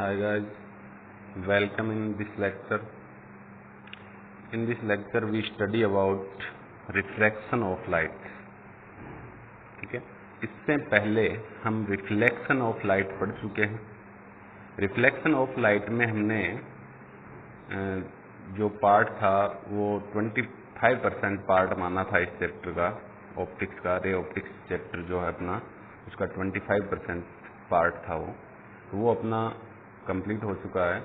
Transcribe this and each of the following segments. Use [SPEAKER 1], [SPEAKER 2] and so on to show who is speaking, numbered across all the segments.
[SPEAKER 1] Hi guys, welcome in this lecture. In this lecture we study about refraction of light. ठीक है, इससे पहले हम रिफ्लेक्शन ऑफ लाइट पढ़ चुके हैं। रिफ्लेक्शन ऑफ लाइट में हमने जो पार्ट था वो 25% पार्ट माना था इस चैप्टर का, ऑप्टिक्स का, रे ऑप्टिक्स चैप्टर जो है अपना, उसका 25% पार्ट था वो अपना कंप्लीट हो चुका है।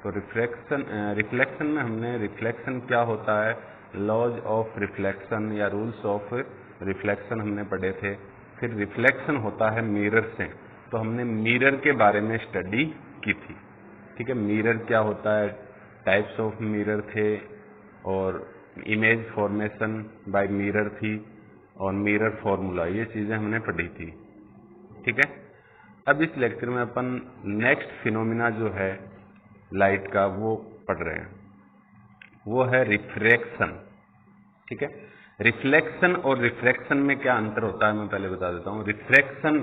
[SPEAKER 1] तो रिफ्लेक्शन में हमने रिफ्लेक्शन क्या होता है, लॉज ऑफ रिफ्लेक्शन या रूल्स ऑफ रिफ्लेक्शन हमने पढ़े थे। फिर रिफ्लेक्शन होता है मिरर से, तो हमने मिरर के बारे में स्टडी की थी। ठीक है, मिरर क्या होता है, टाइप्स ऑफ मिरर थे और इमेज फॉर्मेशन बाय मिरर थी और मिरर फॉर्मूला, ये चीजें हमने पढ़ी थी। ठीक है, अब इस लेक्चर में अपन नेक्स्ट फिनोमिना जो है लाइट का वो पढ़ रहे हैं, वो है रिफ्रैक्शन। ठीक है, रिफ्लेक्शन और रिफ्रैक्शन में क्या अंतर होता है मैं पहले बता देता हूँ। रिफ्रैक्शन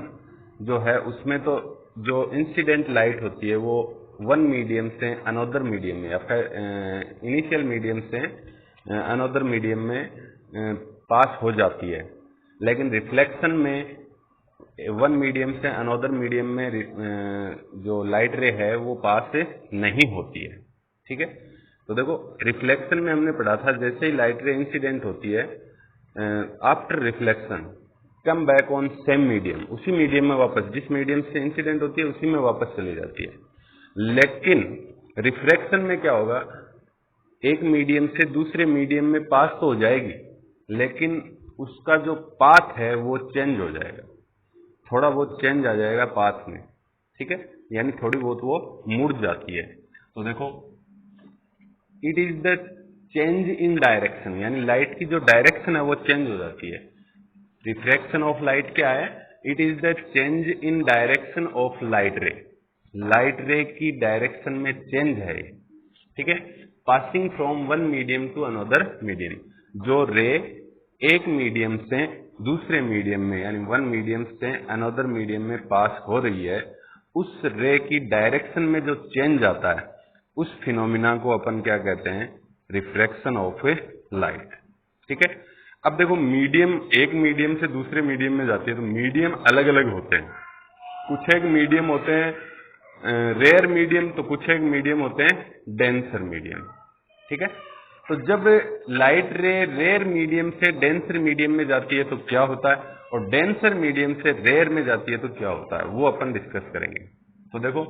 [SPEAKER 1] जो है उसमें तो जो इंसिडेंट लाइट होती है वो वन मीडियम से अनदर मीडियम में, आपका इनिशियल मीडियम से अनदर मीडियम में पास हो जाती है। लेकिन रिफ्लेक्शन में वन मीडियम से अनदर मीडियम में जो लाइट रे है वो पास नहीं होती है। ठीक है, तो देखो रिफ्लेक्शन में हमने पढ़ा था जैसे ही लाइट रे इंसिडेंट होती है, after reflection come back on same medium, उसी मीडियम में वापस, जिस मीडियम से इंसिडेंट होती है उसी में वापस चली जाती है। लेकिन रिफ्रैक्शन में क्या होगा, एक मीडियम से दूसरे मीडियम में पास तो हो जाएगी, लेकिन उसका जो पाथ है वो चेंज हो जाएगा, थोड़ा बहुत चेंज आ जाएगा पाथ में। ठीक है, यानी थोड़ी बहुत वो मुड़ जाती है। तो देखो it is the change in direction, यानी लाइट की जो डायरेक्शन है वो चेंज हो जाती है। रिफ्रैक्शन ऑफ लाइट क्या है, it is the change in direction of light ray, light ray की डायरेक्शन में चेंज है। ठीक है, passing from one medium to another medium, जो रे एक मीडियम से दूसरे मीडियम में यानी वन मीडियम से अनदर मीडियम में पास हो रही है, उस रे की डायरेक्शन में जो चेंज आता है उस फिनोमिना को अपन क्या कहते हैं, रिफ्रैक्शन ऑफ लाइट। ठीक है, अब देखो मीडियम एक मीडियम से दूसरे मीडियम में जाती है तो मीडियम अलग अलग होते हैं। कुछ एक मीडियम होते हैं रेयर मीडियम, तो कुछ एक मीडियम होते हैं डेंसर मीडियम। ठीक है, तो जब लाइट रे रेयर मीडियम से डेंसर मीडियम में जाती है तो क्या होता है, और डेंसर मीडियम से रेयर में जाती है तो क्या होता है, वो अपन डिस्कस करेंगे। तो देखो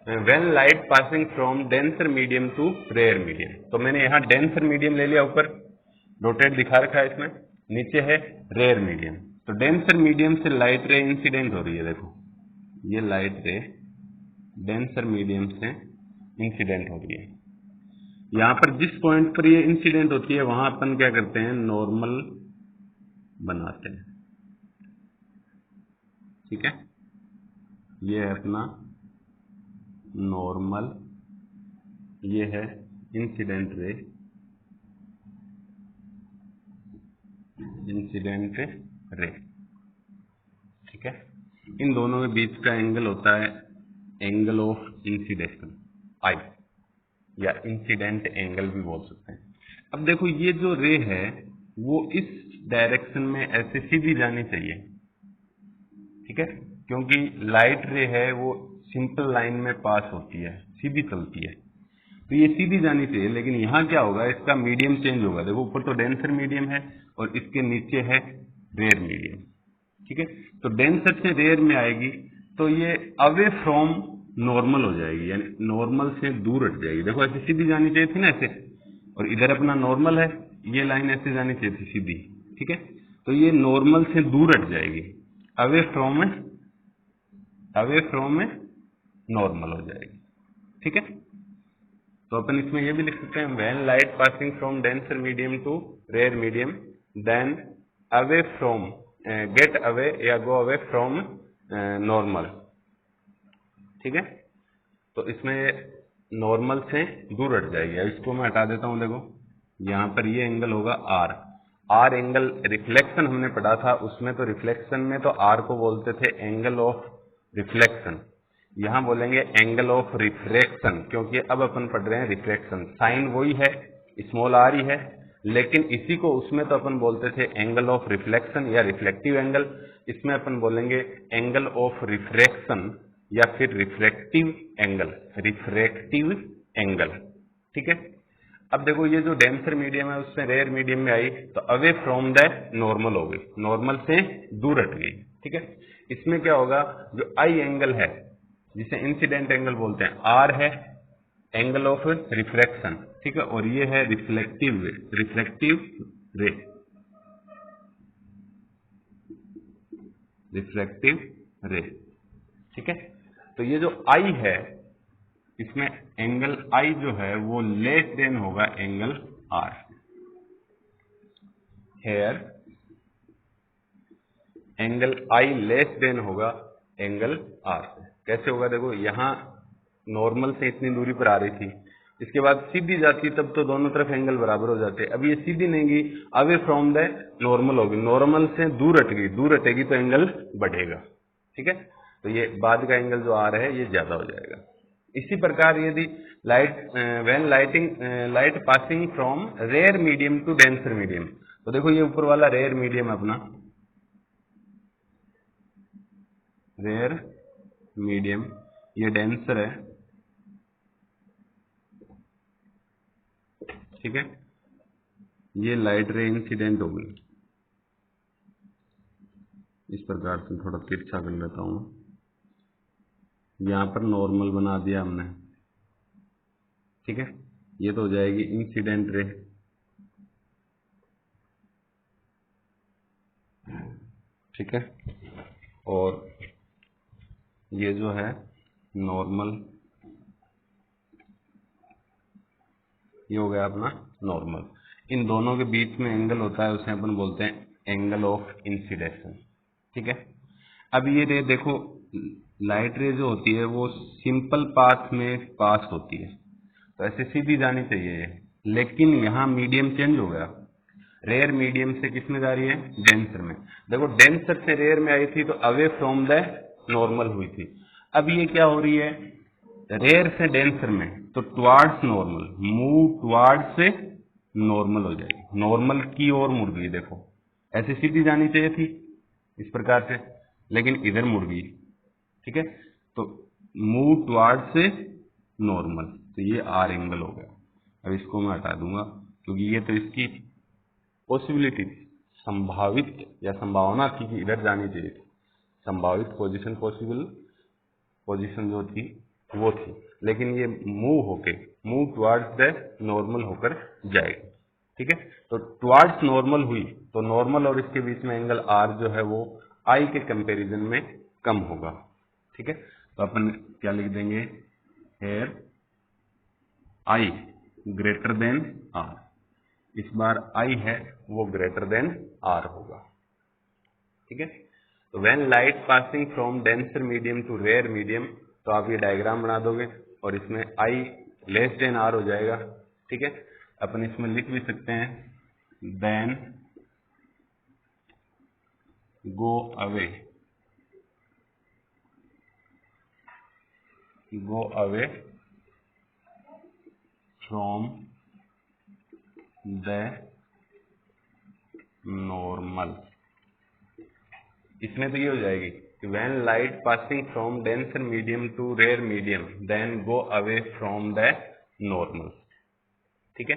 [SPEAKER 1] when light passing from denser medium to rare medium, तो मैंने यहाँ डेंसर मीडियम ले लिया, ऊपर रोटेट दिखा रखा है, इसमें नीचे है रेयर मीडियम। तो डेंसर मीडियम से लाइट रे इंसिडेंट हो रही है, देखो ये लाइट रे डेंसर मीडियम से इंसिडेंट हो रही है। यहां पर जिस पॉइंट पर ये इंसिडेंट होती है वहां अपन क्या करते हैं, नॉर्मल बनाते हैं। ठीक है, ये है अपना नॉर्मल, ये है इंसिडेंट रे, इंसिडेंट रे। ठीक है, इन दोनों के बीच का एंगल होता है एंगल ऑफ इंसिडेंट, आई, या इंसिडेंट एंगल भी बोल सकते हैं। अब देखो ये जो रे है वो इस डायरेक्शन में ऐसे सीधी जानी चाहिए। ठीक है, क्योंकि लाइट रे है वो सिंपल लाइन में पास होती है, सीधी चलती है, तो ये सीधी जानी चाहिए। लेकिन यहाँ क्या होगा, इसका मीडियम चेंज होगा। देखो ऊपर तो डेंसर मीडियम है और इसके नीचे है रेयर मीडियम। ठीक है, तो डेंसर से रेयर में आएगी तो ये अवे फ्रॉम नॉर्मल हो जाएगी, यानी नॉर्मल से दूर हट जाएगी। देखो ऐसे सीधी जानी चाहिए थी ना ऐसे, और इधर अपना नॉर्मल है, ये लाइन ऐसे जानी चाहिए थी सीधी। ठीक है, तो ये नॉर्मल से दूर हट जाएगी, अवे फ्रॉम नॉर्मल हो जाएगी। ठीक है, तो अपन इसमें ये भी लिख सकते हैं, when light passing from denser medium to rare medium then away from get away या गो अवे फ्रॉम नॉर्मल। ठीक है, तो इसमें नॉर्मल से दूर हट जाएगी। अब इसको मैं हटा देता हूं। देखो यहाँ पर ये एंगल होगा आर एंगल। रिफ्लेक्शन हमने पढ़ा था उसमें, तो रिफ्लेक्शन में तो आर को बोलते थे एंगल ऑफ रिफ्लेक्शन, यहां बोलेंगे एंगल ऑफ रिफ्रैक्शन, क्योंकि अब अपन पढ़ रहे हैं रिफ्रैक्शन। साइन वही है, स्मॉल आर ही है, लेकिन इसी को उसमें तो अपन बोलते थे एंगल ऑफ रिफ्लेक्शन या रिफ्लेक्टिव एंगल, इसमें अपन बोलेंगे एंगल ऑफ रिफ्रैक्शन या फिर रिफ्रैक्टिव एंगल, रिफ्रैक्टिव एंगल। ठीक है। अब देखो ये जो डेंसर मीडियम है उससे रेयर मीडियम में आई तो अवे फ्रॉम द नॉर्मल हो गई, नॉर्मल से दूर हट गई। ठीक है। इसमें क्या होगा, जो आई एंगल है जिसे इंसिडेंट एंगल बोलते हैं, आर है एंगल ऑफ रिफ्रैक्शन। ठीक है। और ये है रिफ्लेक्टिव रे, रिफ्लेक्टिव रे, रिफ्लेक्टिव रे। ठीक है। तो ये जो आई है इसमें एंगल आई जो है वो लेस देन होगा angle R. Here angle I less than होगा एंगल आर। कैसे होगा, देखो यहां नॉर्मल से इतनी दूरी पर आ रही थी, इसके बाद सीधी जाती तब तो दोनों तरफ एंगल बराबर हो जाते। अब ये सीधी नहीं गई, अवे फ्रॉम द नॉर्मल होगी, नॉर्मल से दूर हट गई, दूर हटेगी तो एंगल बढ़ेगा। ठीक है। तो ये बाद का एंगल जो आ रहा है ये ज्यादा हो जाएगा। इसी प्रकार यदि light passing from rare medium to denser medium, तो देखो ये ऊपर वाला रेयर मीडियम अपना, रेयर मीडियम, ये डेंसर है। ठीक है। ये लाइट रे इंसिडेंट होगी, इस प्रकार से थोड़ा तिरछा कर लेता हूं, यहां पर नॉर्मल बना दिया हमने। ठीक है। ये तो हो जाएगी इंसिडेंट रे। ठीक है। और ये जो है नॉर्मल, ये हो गया अपना नॉर्मल। इन दोनों के बीच में एंगल होता है उसे अपन बोलते हैं एंगल ऑफ इंसिडेशन। ठीक है। अब ये रे देखो, लाइट रे जो होती है वो सिंपल पाथ में पास होती है, तो ऐसे सीधी जानी चाहिए, लेकिन यहाँ मीडियम चेंज हो गया, रेयर मीडियम से किस में जा रही है, डेंसर में। देखो डेंसर से रेयर में आई थी तो अवे फ्रॉम द नॉर्मल हुई थी। अब ये क्या हो रही है, रेयर से डेंसर में, तो टुवार्ड्स नॉर्मल, मूव टुवार्ड्स से नॉर्मल हो जाएगी, नॉर्मल की ओर मुड़ गई। देखो ऐसे सीधी जानी चाहिए थी इस प्रकार से, लेकिन इधर मुड़ गई। ठीक है। तो मूव टुवार्ड्स से नॉर्मल, तो ये आर एंगल हो गया। अब इसको मैं हटा दूंगा क्योंकि ये तो इसकी पॉसिबिलिटी थी, संभावित या संभावना थी कि इधर जानी चाहिए थी, संभावित पोजीशन, पॉसिबल पोजीशन जो थी वो थी, लेकिन ये मूव टुवार्ड्स द नॉर्मल होकर जाएगी। ठीक है। तो टुवार्ड्स नॉर्मल हुई तो नॉर्मल और इसके बीच में एंगल आर जो है वो आई के कंपैरिजन में कम होगा। ठीक है। तो अपन क्या लिख देंगे, here I greater than R, इस बार आई है वो ग्रेटर देन आर होगा। ठीक है। तो when light passing from denser medium to rare medium, तो आप ये डायग्राम बना दोगे और इसमें आई लेस देन आर हो जाएगा। ठीक है। अपन इसमें लिख भी सकते हैं, then go away from the normal. इसमें तो ये हो जाएगी कि when light passing from denser medium to rare medium, then go away from the normal. ठीक है।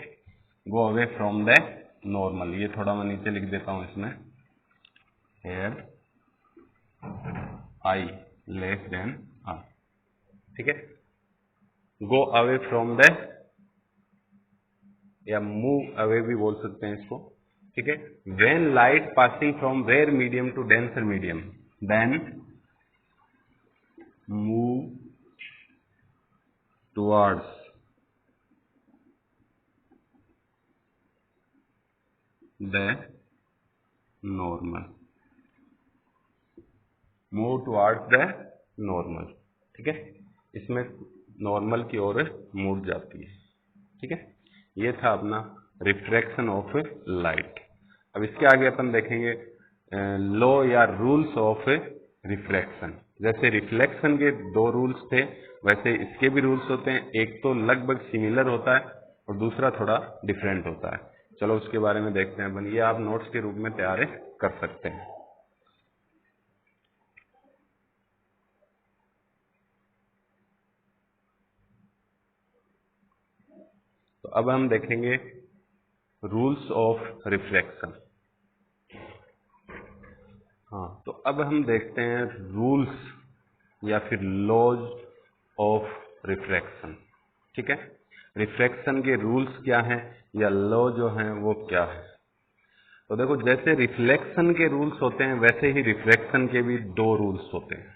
[SPEAKER 1] Go away from the normal, ये थोड़ा मैं नीचे लिख देता हूं इसमें, here I less than R. ठीक है। गो अवे फ्रॉम द, या मूव अवे भी बोल सकते हैं इसको। ठीक है। When light passing from rare medium to denser medium, then move towards the normal, move towards the normal. ठीक है। इसमें नॉर्मल की ओर मुड़ जाती है। ठीक है। ये था अपना रिफ्रैक्शन ऑफ लाइट। अब इसके आगे अपन देखेंगे लॉ या रूल्स ऑफ रिफ्रैक्शन। जैसे रिफ्लेक्शन के दो रूल्स थे वैसे इसके भी रूल्स होते हैं। एक तो लगभग सिमिलर होता है और दूसरा थोड़ा डिफरेंट होता है। चलो उसके बारे में देखते हैं अपन। ये आप नोट्स के रूप में तैयार कर सकते हैं। तो अब हम देखेंगे रूल्स ऑफ रिफ्लेक्शन। हाँ, तो अब हम देखते हैं रूल्स या फिर लॉज ऑफ रिफ्लेक्शन। ठीक है, रिफ्लेक्शन के रूल्स क्या हैं या लॉ जो हैं वो क्या है। तो देखो, जैसे रिफ्लेक्शन के रूल्स होते हैं वैसे ही रिफ्रैक्शन के भी दो रूल्स होते हैं।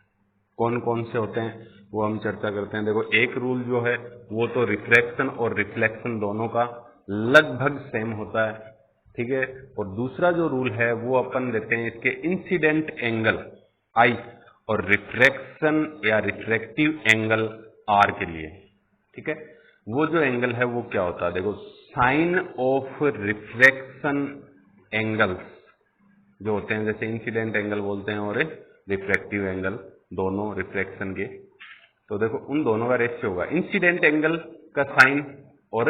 [SPEAKER 1] कौन कौन से होते हैं वो हम चर्चा करते हैं। देखो, एक रूल जो है वो तो रिफ्रैक्शन और रिफ्लेक्शन दोनों का लगभग सेम होता है। ठीक है, और दूसरा जो रूल है वो अपन देते हैं इसके इंसिडेंट एंगल I और रिफ्रैक्शन या रिफ्रैक्टिव एंगल R के लिए। ठीक है, वो जो एंगल है वो क्या होता है। देखो, साइन ऑफ रिफ्रैक्शन एंगल्स जो होते हैं, जैसे इंसिडेंट एंगल बोलते हैं और रिफ्रैक्टिव एंगल, दोनों रिफ्लेक्शन के। तो देखो, उन दोनों का रेशियो होगा इंसिडेंट एंगल का साइन और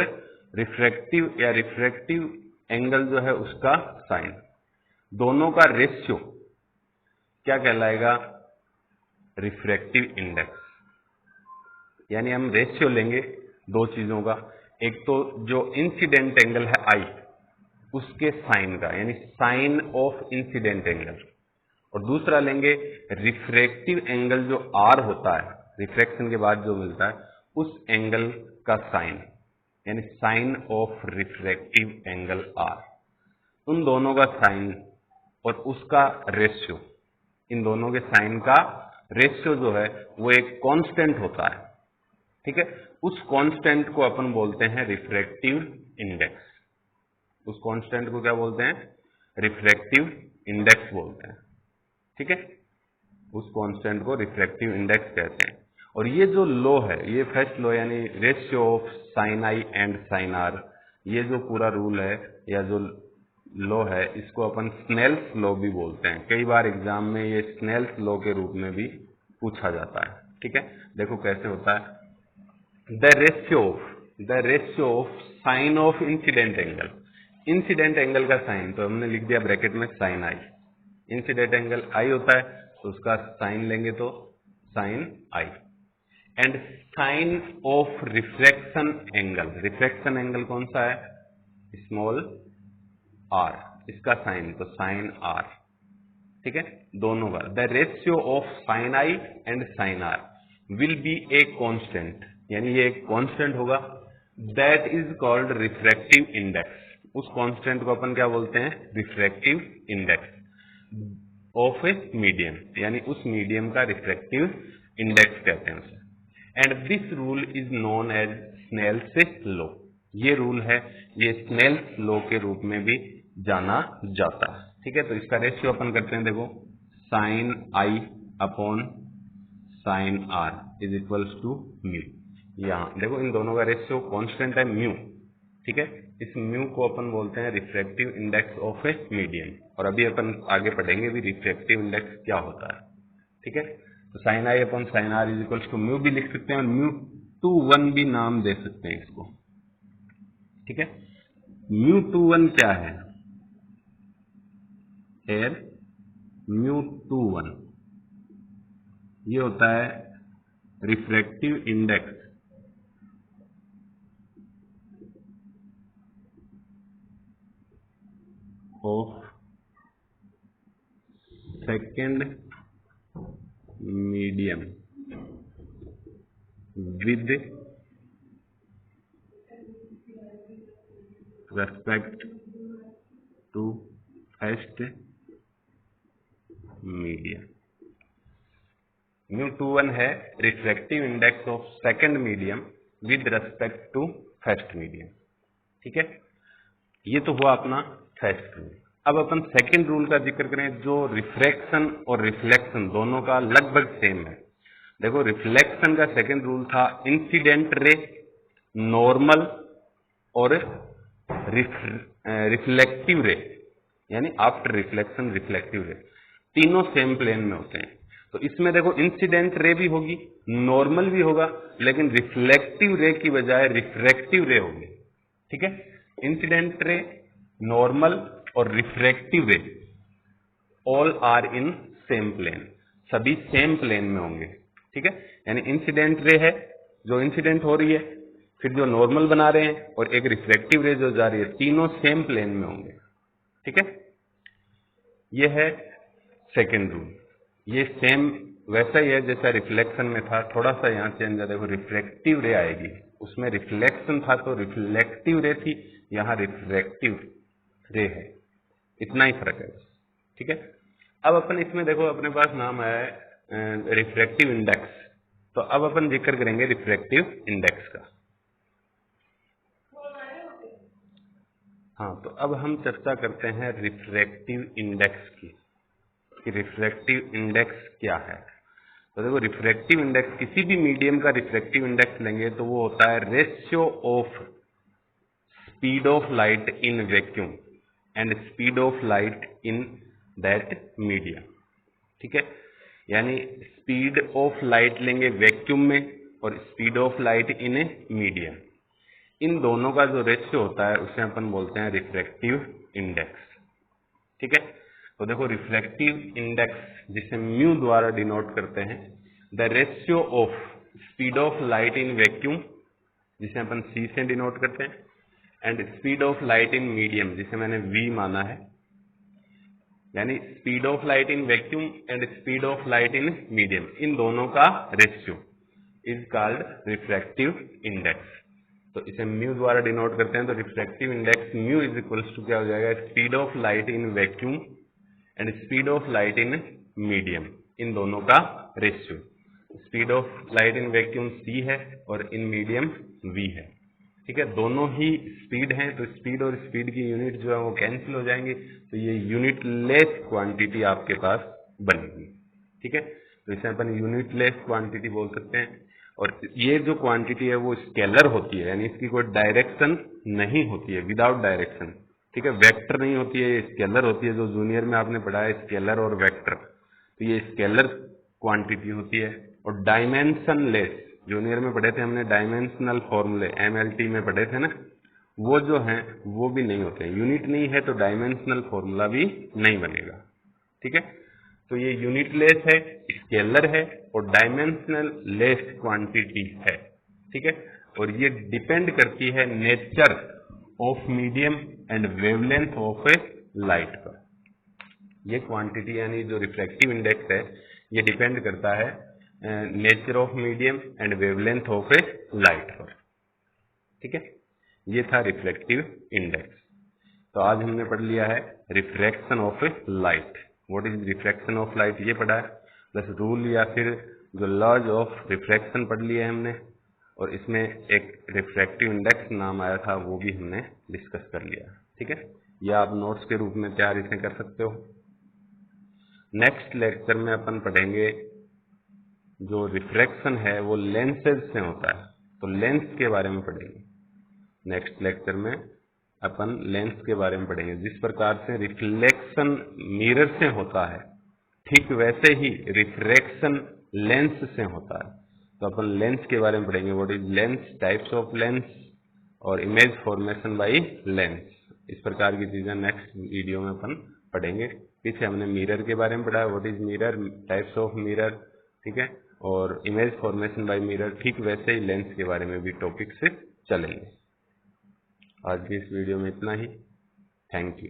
[SPEAKER 1] रिफ्रैक्टिव या रिफ्रैक्टिव एंगल जो है उसका साइन। दोनों का रेशियो क्या कहलाएगा, रिफ्रैक्टिव इंडेक्स। यानी हम रेशियो लेंगे दो चीजों का, एक तो जो इंसिडेंट एंगल है I उसके साइन का, यानी साइन ऑफ इंसिडेंट एंगल, और दूसरा लेंगे रिफ्रैक्टिव एंगल जो R होता है, रिफ्रैक्शन के बाद जो मिलता है उस एंगल का साइन, यानी sine of refractive angle R। उन दोनों का साइन और उसका रेशियो, इन दोनों के साइन का रेशियो जो है वो एक कांस्टेंट होता है। ठीक है, उस कांस्टेंट को अपन बोलते हैं रिफ्रैक्टिव इंडेक्स। उस कांस्टेंट को क्या बोलते हैं, रिफ्रैक्टिव इंडेक्स बोलते हैं। ठीक है, उस कांस्टेंट को रिफ्रैक्टिव इंडेक्स कहते हैं। और ये जो लॉ है, ये फर्स्ट लॉ यानी ratio of sine I and sine R, ये जो पूरा रूल है या जो लॉ है इसको अपन स्नेल्स लॉ भी बोलते हैं। कई बार एग्जाम में ये स्नेल्स लॉ के रूप में भी पूछा जाता है। ठीक है, देखो कैसे होता है। The ratio of sine of incident angle, incident angle का साइन तो हमने लिख दिया ब्रैकेट में sine I। Incident angle I होता है तो उसका साइन लेंगे तो sine I, and sine of refraction angle, refraction angle कौन सा है, स्मॉल r, इसका साइन तो साइन R। ठीक है, दोनों का the ratio of sine I and sine R will be a constant, यानी ये एक कांस्टेंट होगा, that is called refractive index. उस कांस्टेंट को अपन क्या बोलते हैं, refractive index of a medium, यानी उस मीडियम का रिफ्रैक्टिव इंडेक्स कहते हैं उसे। And this rule is known as Snell's law. ये रूल है, ये स्नेल्स लॉ के रूप में भी जाना जाता है। ठीक है, तो इसका रेशियो अपन करते हैं। देखो, sine I upon sine R is equals to mu. यहाँ देखो, इन दोनों का रेशियो कांस्टेंट है म्यू। ठीक है, इस म्यू को अपन बोलते हैं refractive index of a medium, और अभी अपन आगे पढ़ेंगे भी रिफ्रैक्टिव इंडेक्स क्या होता है। ठीक है, तो sine I upon sine R is equals to mu भी लिख सकते हैं और μ2 भी नाम दे सकते हैं इसको। ठीक है, μ2 क्या है, here μ2 ये होता है refractive index of second medium with respect to first medium. μ2 है refractive index of second medium with respect to first medium. ठीक है, ये तो हुआ अपना फर्स्ट रूल। अब अपन सेकेंड रूल का जिक्र करें जो रिफ्रैक्शन और रिफ्लेक्शन दोनों का लगभग सेम है। देखो, रिफ्लेक्शन का सेकेंड रूल था इंसिडेंट रे, नॉर्मल और रिफ्लेक्टिव रे, यानी आफ्टर रिफ्लेक्शन रिफ्लेक्टिव रे, तीनों सेम प्लेन में होते हैं। तो इसमें देखो इंसिडेंट रे भी होगी, नॉर्मल भी होगा, लेकिन रिफ्लेक्टिव रे की बजाय रिफ्रैक्टिव रे होगी। ठीक है, इंसिडेंट रे, नॉर्मल और refractive ray all are in same plane, सभी सेम प्लेन में होंगे। ठीक है, यानी इंसिडेंट रे है जो इंसिडेंट हो रही है, फिर जो नॉर्मल बना रहे हैं, और एक रिफ्लेक्टिव रे जो जा रही है, तीनों सेम प्लेन में होंगे। ठीक है, ये है सेकेंड रूल। ये सेम वैसा ही है जैसा रिफ्लेक्शन में था, थोड़ा सा यहाँ चेंज है। देखो रिफ्लेक्टिव रे आएगी, उसमें रिफ्लेक्शन था तो रिफ्लेक्टिव रे थी, यहाँ रिफ्रैक्टिव रे है, इतना ही फर्क है। ठीक है, अब अपन इसमें देखो अपने पास नाम आया है रिफ्रैक्टिव इंडेक्स, तो अब अपन जिक्र करेंगे रिफ्रैक्टिव इंडेक्स का। हाँ, तो अब हम चर्चा करते हैं रिफ्रैक्टिव इंडेक्स की, कि रिफ्रैक्टिव इंडेक्स क्या है। तो देखो रिफ्रैक्टिव इंडेक्स, किसी भी मीडियम का रिफ्रैक्टिव इंडेक्स लेंगे तो वो होता है ratio of speed of light in vacuum and speed of light in that medium. ठीक है, यानी स्पीड ऑफ लाइट लेंगे वैक्यूम में और speed of light in a medium, इन दोनों का जो रेशियो होता है उसे अपन बोलते हैं रिफ्रैक्टिव इंडेक्स। ठीक है, तो देखो रिफ्रैक्टिव इंडेक्स जिसे म्यू द्वारा डिनोट करते हैं, the ratio of speed of light in vacuum जिसे अपन सी से डिनोट करते हैं, and speed of light in medium जिसे मैंने वी माना है, यानी speed of light in vacuum and speed of light in medium, इन दोनों का ratio is called refractive index. तो इसे म्यू द्वारा डिनोट करते हैं, तो refractive index mu is equals to क्या हो जाएगा, speed of light in vacuum and speed of light in medium, इन दोनों का ratio. Speed of light in vacuum C है और इन मीडियम वी है। ठीक है, दोनों ही स्पीड हैं, तो स्पीड और स्पीड की यूनिट जो है वो कैंसिल हो जाएंगे, तो ये यूनिट लेस क्वांटिटी आपके पास बनेगी। ठीक है, तो इसे अपन यूनिट लेस क्वांटिटी बोल सकते हैं। और ये जो क्वांटिटी है वो स्केलर होती है, यानी इसकी कोई डायरेक्शन नहीं होती है, विदाउट डायरेक्शन। ठीक है, वेक्टर नहीं होती है, स्केलर होती है, जो जूनियर में आपने पढ़ा है स्केलर और वेक्टर, तो ये स्केलर क्वांटिटी होती है। और डायमेंशन लेस, जूनियर में पढ़े थे हमने डायमेंशनल फॉर्मूले, MLT में पढ़े थे ना, वो जो हैं वो भी नहीं होते हैं। यूनिट नहीं है तो डायमेंशनल फॉर्मूला भी नहीं बनेगा। ठीक है, तो ये यूनिट लेस है, स्केलर है और डायमेंशनल लेस क्वांटिटी है। ठीक है, और ये डिपेंड करती है nature of medium and wavelength of A light पर। ये क्वांटिटी यानी जो रिफ्रैक्टिव इंडेक्स है ये डिपेंड करता है nature of medium and wavelength of A light पर। ठीक है, ये था रिफ्लेक्टिव इंडेक्स। तो आज हमने पढ़ लिया है refraction of A light. What is refraction of light ये पढ़ा है, प्लस रूल या फिर जो लॉज ऑफ रिफ्रैक्शन पढ़ लिया है हमने, और इसमें एक रिफ्रैक्टिव इंडेक्स नाम आया था वो भी हमने डिस्कस कर लिया। ठीक है, ये आप नोट्स के रूप में तैयार इसे कर सकते हो। नेक्स्ट लेक्चर में अपन पढ़ेंगे जो रिफ्रैक्शन है वो लेंसेज से होता है, तो लेंस के बारे में पढ़ेंगे। नेक्स्ट लेक्चर में अपन लेंस के बारे में पढ़ेंगे। जिस प्रकार से रिफ्लेक्शन मिरर से होता है ठीक वैसे ही रिफ्रैक्शन लेंस से होता है, तो अपन लेंस के बारे में पढ़ेंगे। What is lens, types of lens और इमेज फॉर्मेशन बाय लेंस, इस प्रकार की चीजें नेक्स्ट वीडियो में अपन पढ़ेंगे। पीछे हमने मिरर के बारे में पढ़ा है, what is mirror, types of mirror, ठीक है, और इमेज फॉर्मेशन बाय मिरर, ठीक वैसे ही लेंस के बारे में भी टॉपिक से चलेंगे। आज की इस वीडियो में इतना ही। Thank you.